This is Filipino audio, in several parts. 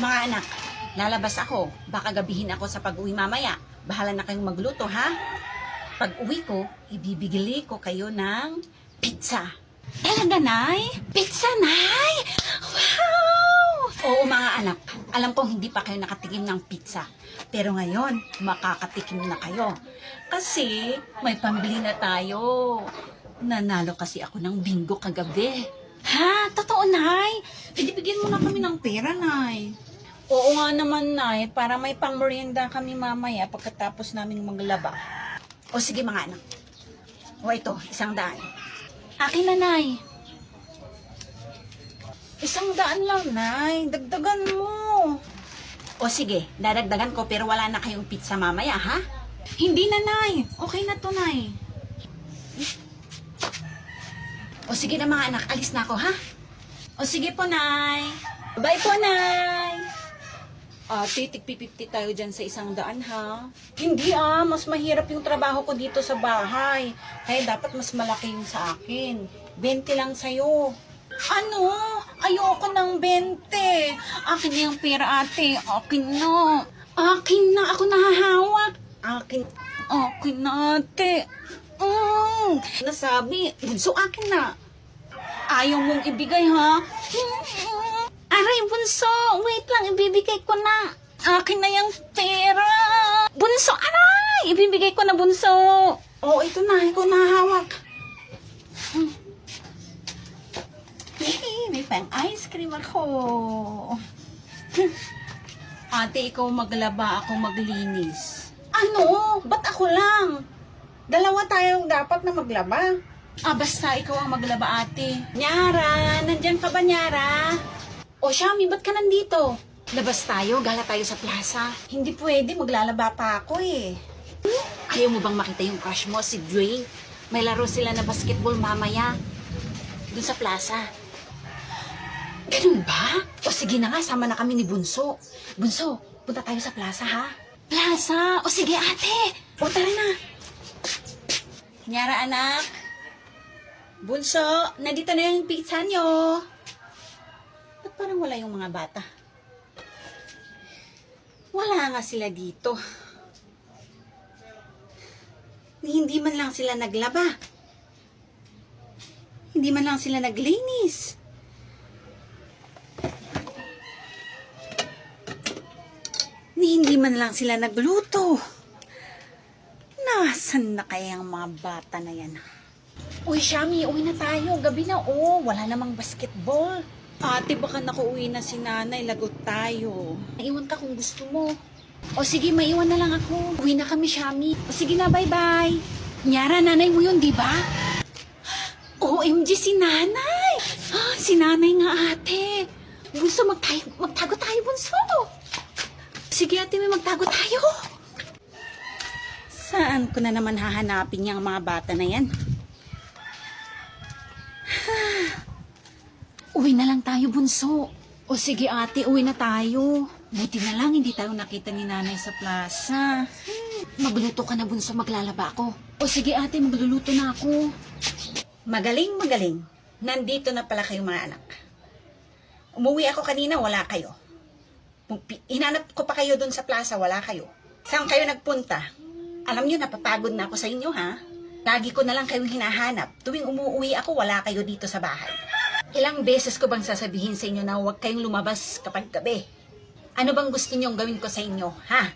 Mga anak, lalabas ako. Baka gabihin ako sa pag-uwi mamaya. Bahala na kayong magluto, ha? Pag-uwi ko, ibibigili ko kayo ng pizza. Talaga, Nay? Pizza, Nay? Wow! Oo, mga anak. Alam kong hindi pa kayo nakatikim ng pizza. Pero ngayon, makakatikim na kayo. Kasi may pambili na tayo. Nanalo kasi ako ng bingo kagabi. Ha? Totoo, Nay? Bigyan mo na kami ng pera, Nay. Oo nga naman, Nay. Para may pang-merienda kami mamaya pagkatapos namin maglaba. O sige, mga anak. O ito, 100. Akin na, Nay. 100 lang, Nay. Dagdagan mo. O sige, dadagdagan ko pero wala na kayong pizza mamaya, ha? Hindi na, Nay. Okay na to, Nay. O sige na, mga anak. Alis na ako, ha? O sige po, Nay. Bye po, Nay. Tig-50 tayo dyan sa 100, ha? Hindi, mas mahirap yung trabaho ko dito sa bahay. Kaya dapat mas malaki yung sa akin. 20 lang sa'yo. Ano? Ayoko ng 20. Akin na yung pera, ate. Akin na. Akin na. Ako nahahawak. Akin na, ate. Nasabi. Bunso, akin na. Ayaw mong ibigay, ha? Aray, bunso. Wait lang, ibibigay ko na. Akin na yung pera. Bunso, aray! Ibibigay ko na, bunso. Oh, ito na. Ikaw nahahawak. May pang ice cream ako. Ate, ikaw maglaba, ako maglinis. Ano? Ba't ako lang? Dalawa tayong dapat na maglaba. Basta ikaw ang maglaba, ate. Nyara! Nandyan ka ba, Nyara? O, Shami, ba't ka nandito? Labas tayo, gala tayo sa plaza. Hindi pwede, maglalaba pa ako eh. Ayaw mo bang makita yung crush mo, si Dre? May laro sila na basketball mamaya. Doon sa plaza. Ganun ba? O sige na nga, sama na kami ni Bunso. Bunso, punta tayo sa plaza, ha? Plaza? O sige, ate. O tara na. Nyara, anak. Bunso, nandito na yung pizza nyo. Ba't parang wala yung mga bata? Wala nga sila dito. Hindi man lang sila naglaba. Hindi man lang sila naglinis. Hindi man lang sila nagluto. Nasaan na kaya ang mga bata na yan? Uy, Shami, uwi na tayo. Gabi na, wala namang basketball. Ate, baka nakauwi na si nanay. Lagot tayo. Maiwan ka kung gusto mo. O sige, maiwan na lang ako. Uwi na kami, Shami. O sige na, bye-bye. Nyara, nanay mo yun, di ba? OMG, si nanay! Si nanay nga, ate. Bunso, magtago tayo, bunso. Sige, ate, may magtago tayo. Saan ko na naman hahanapin yung mga bata na yan? Uwi na lang tayo, bunso. O sige, ate, uwi na tayo. Buti na lang, hindi tayo nakita ni nanay sa plaza. Magluto ka na, bunso, maglalaba ako. O sige, ate, magluluto na ako. Magaling, magaling. Nandito na pala kayo, mga anak. Umuwi ako kanina, wala kayo. Hinanap ko pa kayo dun sa plaza, wala kayo. Saan kayo nagpunta? Alam nyo, napapagod na ako sa inyo, ha? Lagi ko na lang kayong hinahanap. Tuwing umuwi ako, wala kayo dito sa bahay. Ilang beses ko bang sasabihin sa inyo na huwag kayong lumabas kapag gabi? Ano bang gusto nyong gawin ko sa inyo, ha?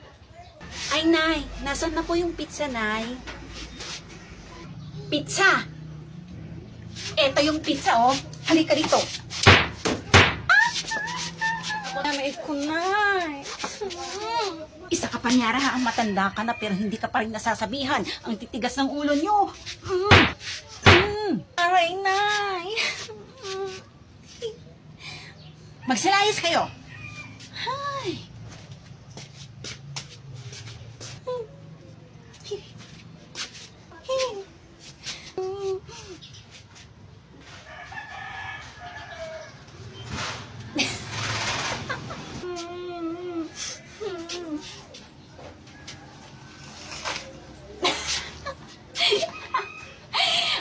Ay, Nay, nasan na po yung pizza, Nay? Pizza! Eto yung pizza, oh. Halika dito. May kunay. Isa ka pa, Nyara, ha? Matanda ka na pero hindi ka pa rin nasasabihan. Ang titigas ng ulo nyo. Aray, Nay. Magsilayas kayo. Hay.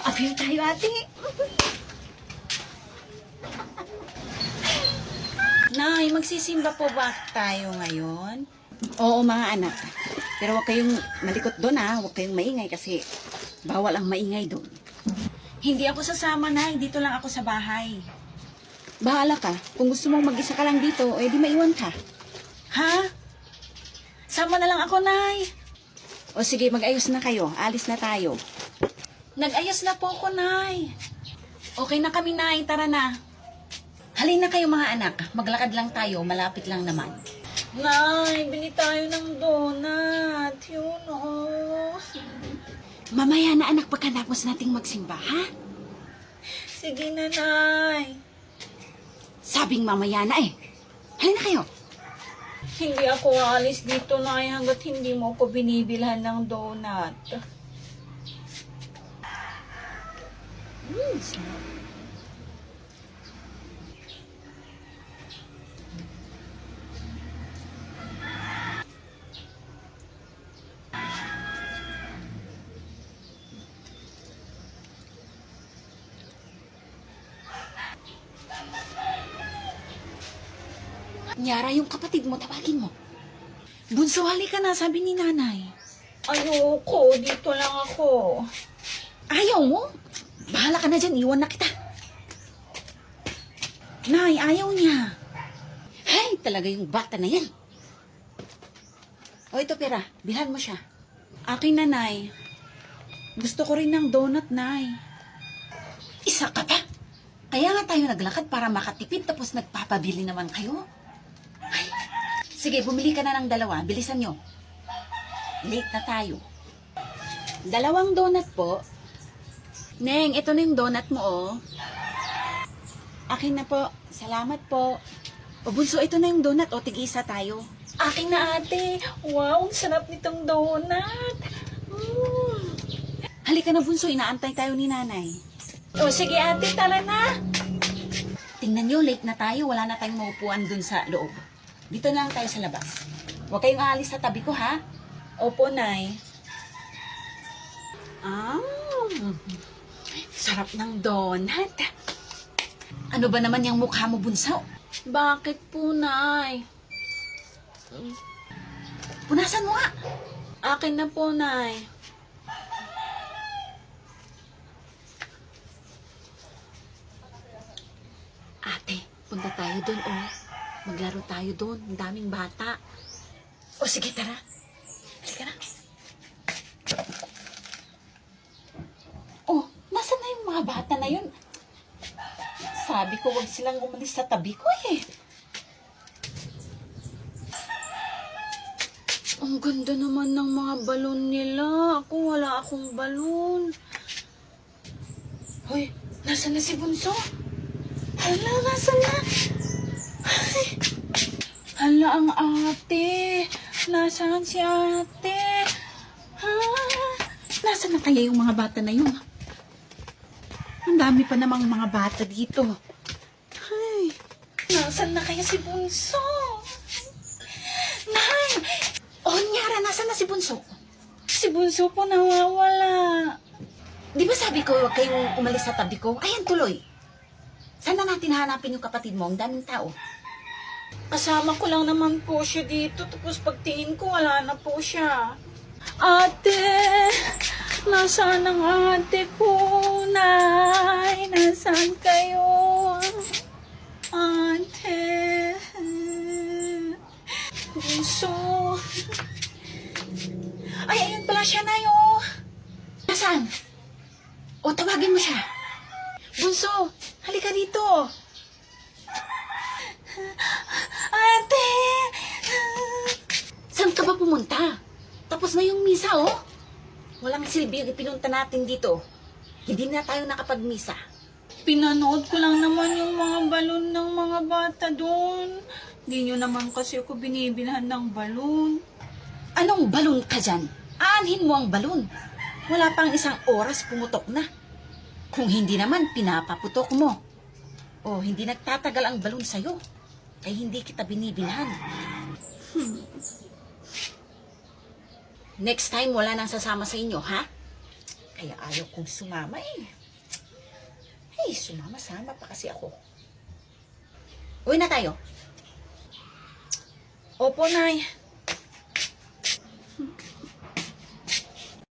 Appeal tayo, ate. Nay, Magsisimba po ba tayo ngayon? Oo, mga anak. Pero huwag kayong malikot doon ha. Huwag kayong maingay kasi bawal ang maingay doon. Hindi ako sasama, Nay. Dito lang ako sa bahay. Bahala ka. Kung gusto mong mag-isa ka lang dito, eh di maiwan ka. Ha? Sama na lang ako, Nay. O sige, mag-ayos na kayo. Alis na tayo. Nag-ayos na po ako, Nay. Okay na kami, Nay. Tara na. Halina kayo mga anak. Maglakad lang tayo. Malapit lang naman. Nay, bili tayo ng donut. Yun, oh. Mamaya na anak pagkatapos nating magsimba, ha? Sige na, Nay. Sabing mamaya na eh. Halina kayo. Hindi ako alis dito, Nay, hanggat hindi mo ko binibilhan ng donut. Sarap. Nyara, yung kapatid mo, tawagin mo. Bunso, halika na, sabi ni nanay. Ayoko, dito lang ako. Ayaw mo? Bahala ka na dyan, iwan na kita. Nay, ayaw niya. Hay, talaga yung bata na yan. O ito pera, bilhan mo siya. Akin na, Nay. Gusto ko rin ng donut, Nay. Isa ka pa? Kaya nga tayo naglakad para makatipid tapos nagpapabili naman kayo. Ay, sige, bumili ka na ng dalawa. Bilisan nyo. Late na tayo. 2 donut po. Neng, ito na yung donut mo, oh. Akin na po. Salamat po. O bunso, ito na yung donut, o. Tig-isa tayo. Akin na, ate. Wow, ang sarap nitong donut. Halika na, bunso. Inaantay tayo ni nanay. O, sige, ate. Tara na. Tingnan nyo, late na tayo. Wala na tayong maupuan dun sa loob. Dito na lang tayo sa labas. Huwag kayong aalis sa tabi ko, ha? Opo, Nay. Sarap ng donut. Ano ba naman yung mukha mo, bunso? Bakit po, Nay? Punasan mo nga. Akin na po, Nay. Ate, punta tayo doon, oh. Maglaro tayo doon. Ang daming bata. O sige, tara. Halika na. Oh, nasaan na yung mga bata na yun? Sabi ko, wag silang umalis sa tabi ko eh. Ang ganda naman ng mga balon nila. Ako, wala akong balon. Hoy, nasaan na si Bunso? Hala, nasaan na? Ay, hala ang ate. Nasaan si ate? Ha? Nasaan na kaya yung mga bata na yun? Ang dami pa namang mga bata dito. Ay, nasaan na kaya si Bunso? Nay! Oh, Nyara, nasaan na si Bunso? Si Bunso po nawawala. Di ba sabi ko huwag kayong umalis sa tabi ko? Ayan, tuloy. Saan na natin hanapin yung kapatid mo? Ang daming tao. Kasama ko lang naman po siya dito. Tapos pagtingin ko, wala na po siya. Ate! Nasaan ang ate ko? Nay! Nasaan kayo? Ate! Bunso! Ay, ayun pala siya, Nay, oh! Nasaan? O, tawagin mo siya. Bunso! Halika dito! Ate! Saan ka ba pumunta? Tapos na yung misa, oh. Walang silbi yung ipinunta natin dito. Hindi na tayo nakapagmisa. Pinanood ko lang naman yung mga balon ng mga bata doon. Hindi nyo naman kasi ako binibilhan ng balon. Anong balon ka dyan? Aanhin mo ang balon. Wala pang 1 oras pumutok na. Kung hindi naman, pinapaputok mo. O, hindi nagtatagal ang balon sa'yo. Kaya hindi kita binibilhan. Next time, wala nang sasama sa inyo, ha? Kaya ayaw kong sumama eh. Hey, sumama-sama pa kasi ako. Uwi na tayo. Opo, Nay.